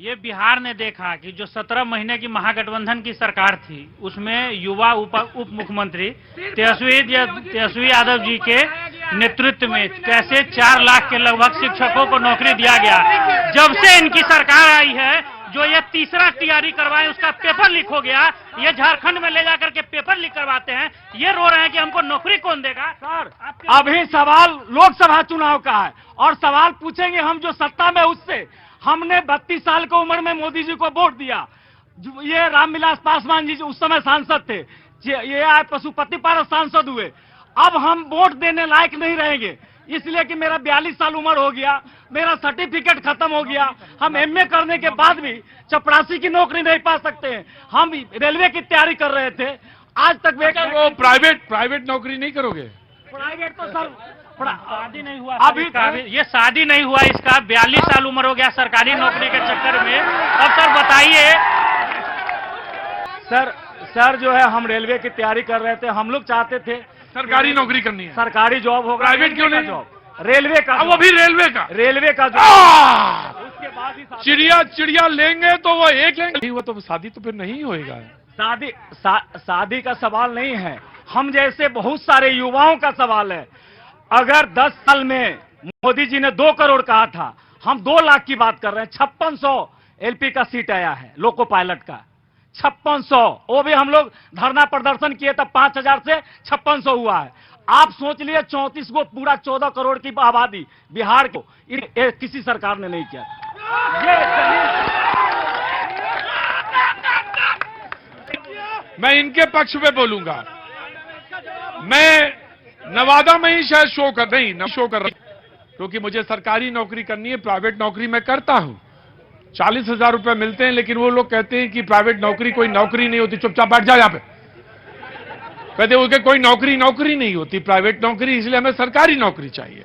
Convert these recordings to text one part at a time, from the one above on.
ये बिहार ने देखा कि जो 17 महीने की महागठबंधन की सरकार थी, उसमें युवा उप मुख्यमंत्री तेजस्वी यादव जी के नेतृत्व में कैसे 4 लाख के लगभग शिक्षकों को नौकरी दिया गया। जब से इनकी सरकार आई है, जो ये तीसरा तैयारी करवाए उसका पेपर लीक हो गया। ये झारखंड में ले जाकर के पेपर लीक करवाते हैं, ये रो रहे हैं कि हमको नौकरी कौन देगा। सर, अभी सवाल लोकसभा चुनाव का है और सवाल पूछेंगे हम जो सत्ता में उससे। हमने 32 साल की उम्र में मोदी जी को वोट दिया। ये रामविलास पासवान जी उस समय सांसद थे, ये आए पशुपति पारस सांसद हुए। अब हम वोट देने लायक नहीं रहेंगे, इसलिए कि मेरा 42 साल उम्र हो गया, मेरा सर्टिफिकेट खत्म हो गया। हम एमए करने के बाद भी चपरासी की नौकरी नहीं पा सकते हैं। हम रेलवे की तैयारी कर रहे थे, आज तक वो प्राइवेट नौकरी नहीं करोगे? प्राइवेट तो सर शादी नहीं हुआ अभी, ये शादी नहीं हुआ इसका, 42 साल उम्र हो गया सरकारी नौकरी के चक्कर में। अब सर बताइए। सर जो है हम रेलवे की तैयारी कर रहे थे, हम लोग चाहते थे सरकारी नौकरी करनी है, सरकारी जॉब होगा। प्राइवेट क्यों नहीं? जॉब रेलवे का, वो भी रेलवे का जॉब। उसके बाद ही चिड़िया लेंगे तो वो एक लेंगे, वो तो शादी तो फिर नहीं होएगा। शादी का सवाल नहीं है, हम जैसे बहुत सारे युवाओं का सवाल है। अगर 10 साल में मोदी जी ने 2 करोड़ कहा था, हम 2 लाख की बात कर रहे हैं। 5600 एलपी का सीट आया है, लोको पायलट का 5600। वो भी हम लोग धरना प्रदर्शन किए तब 5000 से 5600 हुआ है। आप सोच लिए 34 को पूरा 14 करोड़ की आबादी बिहार को किसी सरकार ने नहीं किया। मैं इनके पक्ष में बोलूंगा। मैं नवादा में ही शायद शो कर रहा, क्योंकि मुझे सरकारी नौकरी करनी है। प्राइवेट नौकरी मैं करता हूं, 40,000 रुपए मिलते हैं, लेकिन वो लोग कहते हैं कि प्राइवेट नौकरी कोई नौकरी नहीं होती। चुपचाप बैठ जाओ यहाँ पे। कहते उसके कोई नौकरी नहीं होती प्राइवेट नौकरी, इसलिए हमें सरकारी नौकरी चाहिए।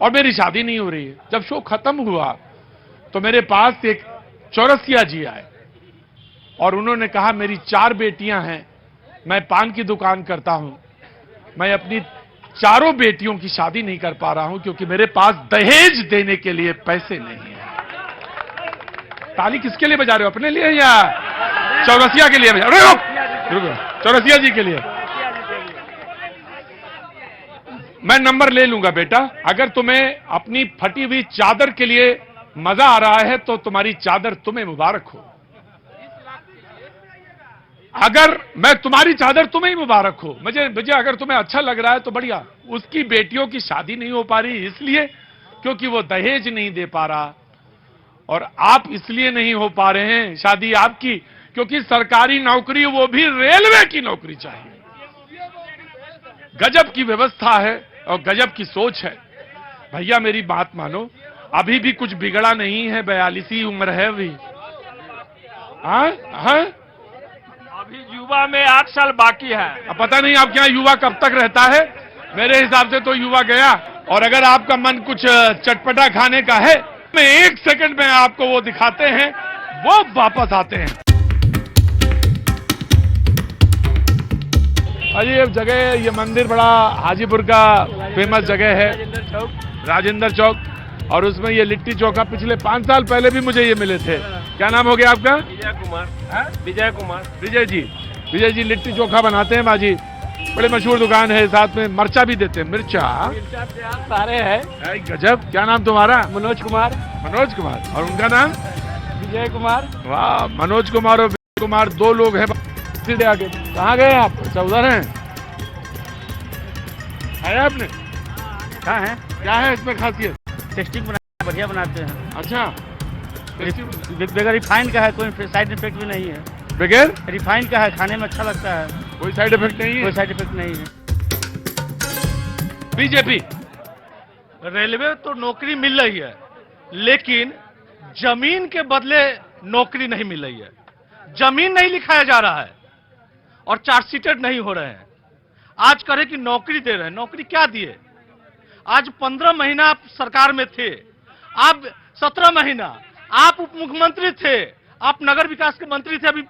और मेरी शादी नहीं हो रही है। जब शो खत्म हुआ तो मेरे पास एक चौरसिया जी आए और उन्होंने कहा मेरी 4 बेटियां हैं, मैं पान की दुकान करता हूं, मैं अपनी 4 बेटियों की शादी नहीं कर पा रहा हूं क्योंकि मेरे पास दहेज देने के लिए पैसे नहीं है। ताली किसके लिए बजा रहे हो, अपने लिए या चौरसिया के लिए बजा रहे हो? रुको, चौरसिया जी के लिए। मैं नंबर ले लूंगा बेटा। अगर तुम्हें अपनी फटी हुई चादर के लिए मजा आ रहा है तो तुम्हारी चादर तुम्हें मुबारक हो। अगर मैं तुम्हारी चादर तुम्हें ही मुबारक हो। मुझे अगर तुम्हें अच्छा लग रहा है तो बढ़िया। उसकी बेटियों की शादी नहीं हो पा रही इसलिए क्योंकि वो दहेज नहीं दे पा रहा, और आप इसलिए नहीं हो पा रहे हैं शादी आपकी क्योंकि सरकारी नौकरी, वो भी रेलवे की नौकरी चाहिए। गजब की व्यवस्था है और गजब की सोच है। भैया मेरी बात मानो, अभी भी कुछ बिगड़ा नहीं है, 42 उम्र है अभी। हाँ, अभी युवा में 8 साल बाकी है। अब पता नहीं आपके यहाँ युवा कब तक रहता है। मेरे हिसाब से तो युवा गया। और अगर आपका मन कुछ चटपटा खाने का है, मैं 1 सेकंड में आपको वो दिखाते हैं, वो वापस आते हैं। अजी ये जगह, ये मंदिर बड़ा हाजीपुर का फेमस जगह है, राजेंद्र चौक। और उसमें ये लिट्टी चोखा पिछले 5 साल पहले भी मुझे ये मिले थे। क्या नाम हो गया आपका? विजय जी लिट्टी चोखा बनाते हैं बाजी, बड़े मशहूर दुकान है। साथ में मरचा भी देते हैं, मिर्चा सारे हैं। गजब। क्या नाम तुम्हारा? मनोज कुमार। और उनका नाम? विजय कुमार। वाह, मनोज कुमार और विजय कुमार 2 लोग हैं। सीधे आगे कहाँ गए आप? उधर हैं? है आपने? कहाँ है? क्या है इसमें खासियत? टेस्टिंग बढ़िया बनाते हैं। अच्छा, बगैर रिफाइंड का है, कोई साइड इफेक्ट भी नहीं है। बगैर रिफाइंड का है, खाने में अच्छा लगता है, कोई साइड इफेक्ट नहीं है। कोई साइड इफेक्ट नहीं है। बीजेपी रेलवे तो नौकरी मिल रही है, लेकिन जमीन के बदले नौकरी नहीं मिल रही है। जमीन नहीं लिखाया जा रहा है और चार्जशीटेड नहीं हो रहे हैं। आज कह रहे कि नौकरी दे रहे हैं, नौकरी क्या दिए? आज 15 महीना आप सरकार में थे, आप 17 महीना आप उप मुख्यमंत्री थे, आप नगर विकास के मंत्री थे। अभी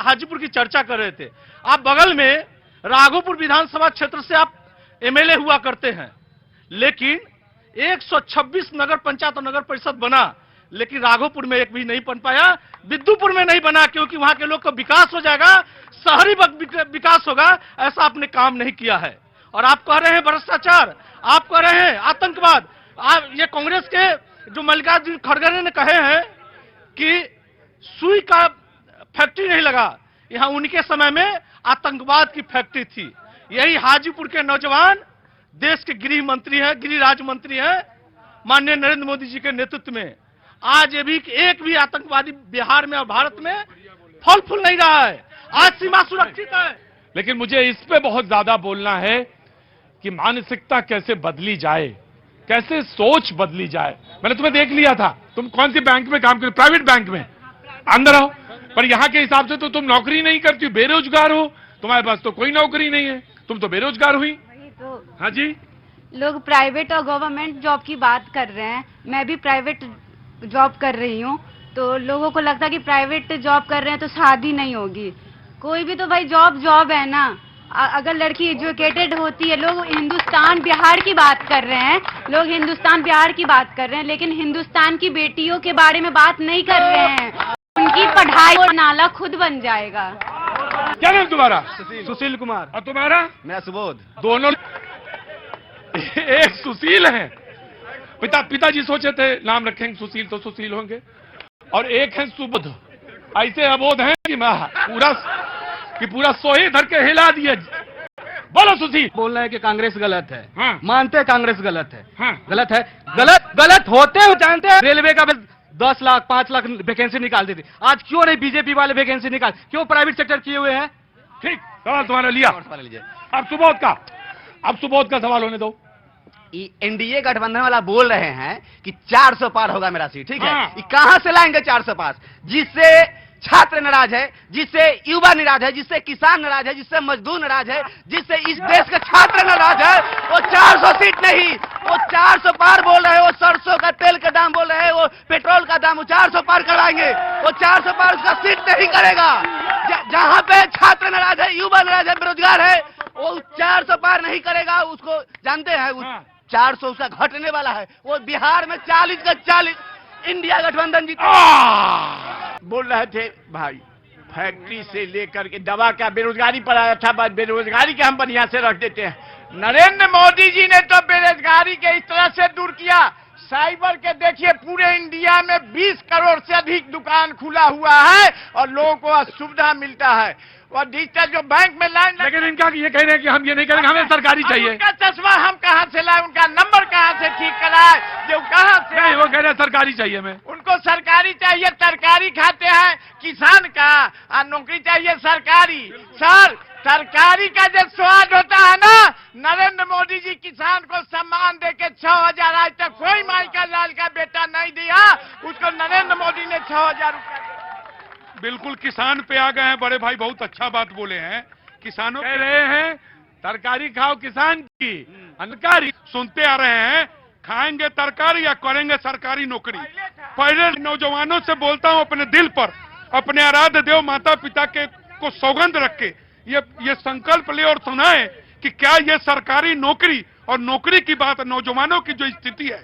हाजीपुर की चर्चा कर रहे थे। आप बगल में राघोपुर विधानसभा क्षेत्र से आप एमएलए हुआ करते हैं, लेकिन 126 नगर पंचायत और नगर परिषद बना, लेकिन राघोपुर में एक भी नहीं बन पाया, विद्युपुर में नहीं बना क्योंकि वहां के लोग का विकास हो जाएगा, शहरी विकास होगा, ऐसा आपने काम नहीं किया है। और आप कह रहे हैं भ्रष्टाचार, आप कह रहे हैं आतंकवाद। आप ये कांग्रेस के जो मल्लिकार्जुन खड़गे ने कहे हैं कि सुई का फैक्ट्री नहीं लगा, यहाँ उनके समय में आतंकवाद की फैक्ट्री थी। यही हाजीपुर के नौजवान देश के गृह मंत्री हैं, गृह राज्य मंत्री हैं माननीय नरेंद्र मोदी जी के नेतृत्व में। आज ये भी एक भी आतंकवादी बिहार में और भारत में फल फूल नहीं रहा है। आज सीमा सुरक्षित है। लेकिन मुझे इस पे बहुत ज्यादा बोलना है कि मानसिकता कैसे बदली जाए, कैसे सोच बदली जाए। मैंने तुम्हें देख लिया था, तुम कौन सी बैंक में काम कर, प्राइवेट बैंक में अंदर आओ, पर यहाँ के हिसाब से तो तुम नौकरी नहीं करती, बेरोजगार हो, तुम्हारे पास तो कोई नौकरी नहीं है, तुम तो बेरोजगार हुई। तो हाँ जी, लोग प्राइवेट और गवर्नमेंट जॉब की बात कर रहे हैं, मैं भी प्राइवेट जॉब कर रही हूँ, तो लोगों को लगता है कि प्राइवेट जॉब कर रहे हैं तो शादी नहीं होगी। कोई भी तो भाई जॉब है ना। अगर लड़की एजुकेटेड होती है, लोग हिंदुस्तान बिहार की बात कर रहे हैं, लोग हिंदुस्तान बिहार की बात कर रहे हैं, लेकिन हिंदुस्तान की बेटियों के बारे में बात नहीं कर रहे हैं। उनकी पढ़ाई और नाला खुद बन जाएगा। क्या नाम तुम्हारा? सुशील कुमार। और तुम्हारा? मैं सुबोध। दोनों एक सुशील हैं, पिताजी सोचे थे नाम रखेंगे सुशील तो सुशील होंगे, और एक है सुबोध। ऐसे अबोध हैं कि पूरा सोहे धर के हिला दिए। बोलो सुशील। बोल रहे हैं कि कांग्रेस गलत है। हाँ। मानते हैं कांग्रेस गलत है। हाँ। गलत है, गलत होते हुए जानते हैं। रेलवे का 10 लाख 5 लाख वैकेंसी निकाल दी थी, आज क्यों नहीं बीजेपी वाले वैकेंसी निकाल, क्यों प्राइवेट सेक्टर किए हुए हैं? ठीक, सवाल तुम्हारा लिया। अब सुबोध का सवाल होने दो। एनडीए गठबंधन वाला बोल रहे हैं कि 400 पार होगा मेरा सीट, ठीक है। हाँ। ये कहां से लाएंगे 400 पार? जिससे छात्र नाराज है, जिससे युवा नाराज है, जिससे किसान नाराज है, जिससे मजदूर नाराज है, जिससे इस देश के छात्र नाराज है, वो 400 सीट नहीं, वो 400 पार बोल रहे हैं। वो सरसों का तेल का दाम बोल रहे हैं, वो पेट्रोल का दाम, वो 400 पार करवाएंगे। वो 400 पार उसका सीट नहीं करेगा। जहां पे छात्र नाराज है, युवा नाराज है, बेरोजगार है, वो 400 पार नहीं करेगा। उसको जानते हैं, 400 उसका घटने वाला है। वो बिहार में 40 का 40 इंडिया गठबंधन जीते। बोल रहे थे भाई, फैक्ट्री से लेकर के दवा का बेरोजगारी पर आया था, बस बेरोजगारी के हम बढ़िया से रख देते हैं। नरेंद्र मोदी जी ने तो बेरोजगारी के इस तरह से दूर किया। साइबर के देखिए, पूरे इंडिया में 20 करोड़ से अधिक दुकान खुला हुआ है और लोगों को सुविधा मिलता है। और डिजिटल जो बैंक में लाइन, लेकिन इनका ये कह रहे हैं कि हम ये नहीं करेंगे, हमें सरकारी चाहिए। उनका चश्मा हम कहां से लाए, उनका नंबर कहां से ठीक कराए, जो कहां से? नहीं, वो कह रहे हैं सरकारी चाहिए हमें। उनको सरकारी चाहिए, तरकारी खाते हैं किसान का, नौकरी चाहिए सरकारी। सर, सरकारी का जो स्वाद होता है ना, नरेंद्र मोदी जी किसान को सम्मान देके 6000, आज तक कोई माई का लाल का बेटा नहीं दिया, उसको नरेंद्र मोदी ने 6000 रुपया। बिल्कुल किसान पे आ गए हैं बड़े भाई, बहुत अच्छा बात बोले हैं। किसानों कह रहे हैं तरकारी खाओ किसान की, अनकारी सुनते आ रहे हैं, खाएंगे तरकारी या करेंगे सरकारी नौकरी। पहले नौजवानों से बोलता हूं अपने दिल पर, अपने आराध्य देव माता पिता के को सौगंध रख के ये संकल्प ले और सुनाए कि क्या ये सरकारी नौकरी और नौकरी की बात, नौजवानों की जो स्थिति है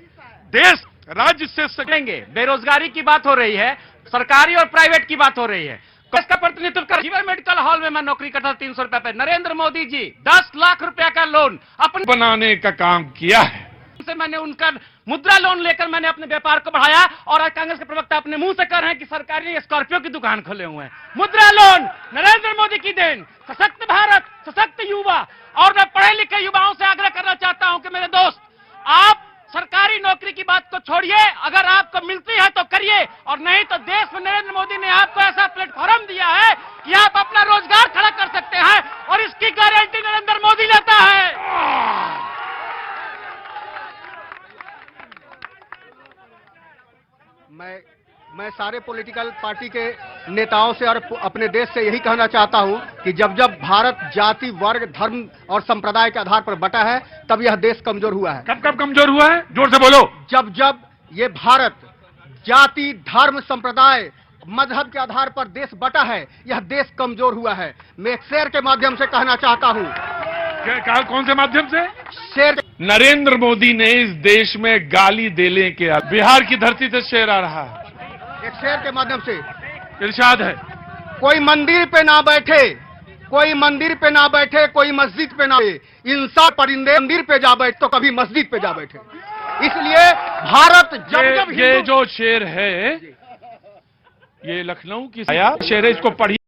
देश राज्य से सकेंगे। बेरोजगारी की बात हो रही है, सरकारी और प्राइवेट की बात हो रही है। इसका प्रतिनिधित्व कर जीवन मेडिकल हॉल में मैं नौकरी करता 300 रुपए पे। नरेंद्र मोदी जी 10 लाख रुपया का लोन अपने बनाने का काम किया है। से मैंने उनका मुद्रा लोन लेकर मैंने अपने व्यापार को बढ़ाया, और आज कांग्रेस के प्रवक्ता अपने मुंह से कह रहे हैं कि सरकारी स्कॉर्पियो की दुकान खोले हुए हैं। मुद्रा लोन नरेंद्र मोदी की देन। सशक्त भारत, सशक्त युवा। और मैं पढ़े लिखे युवाओं से आग्रह करना चाहता हूं कि मेरे दोस्त, आप सरकारी नौकरी की बात को छोड़िए, अगर आपको मिलती है तो करिए, और नहीं तो देश में नरेंद्र मोदी ने आपको ऐसा प्लेटफॉर्म दिया है कि आप अपना रोजगार खड़ा कर सकते हैं, और इसकी गारंटी नरेंद्र मोदी लेता है। मैं सारे पॉलिटिकल पार्टी के नेताओं से और अपने देश से यही कहना चाहता हूं कि जब जब भारत जाति, वर्ग, धर्म और संप्रदाय के आधार पर बटा है, तब यह देश कमजोर हुआ है। कब कमजोर हुआ है? जोर से बोलो। जब जब ये भारत जाति, धर्म, संप्रदाय, मजहब के आधार पर देश बटा है, यह देश कमजोर हुआ है। मैं एक शेर के माध्यम से कहना चाहता हूं। कौन से माध्यम से? शेर। नरेंद्र मोदी ने इस देश में गाली देने के बिहार की धरती से शेर आ रहा है। एक शेर के माध्यम से इरशाद है। कोई मंदिर पे ना बैठे, कोई मंदिर पे ना बैठे, कोई मस्जिद पे ना बैठे, इंसान परिंदे मंदिर पे जा बैठ तो कभी मस्जिद पे जा बैठे। इसलिए भारत जब जब ये जो शेर है, ये लखनऊ की आया शेर है, इसको पढ़िए।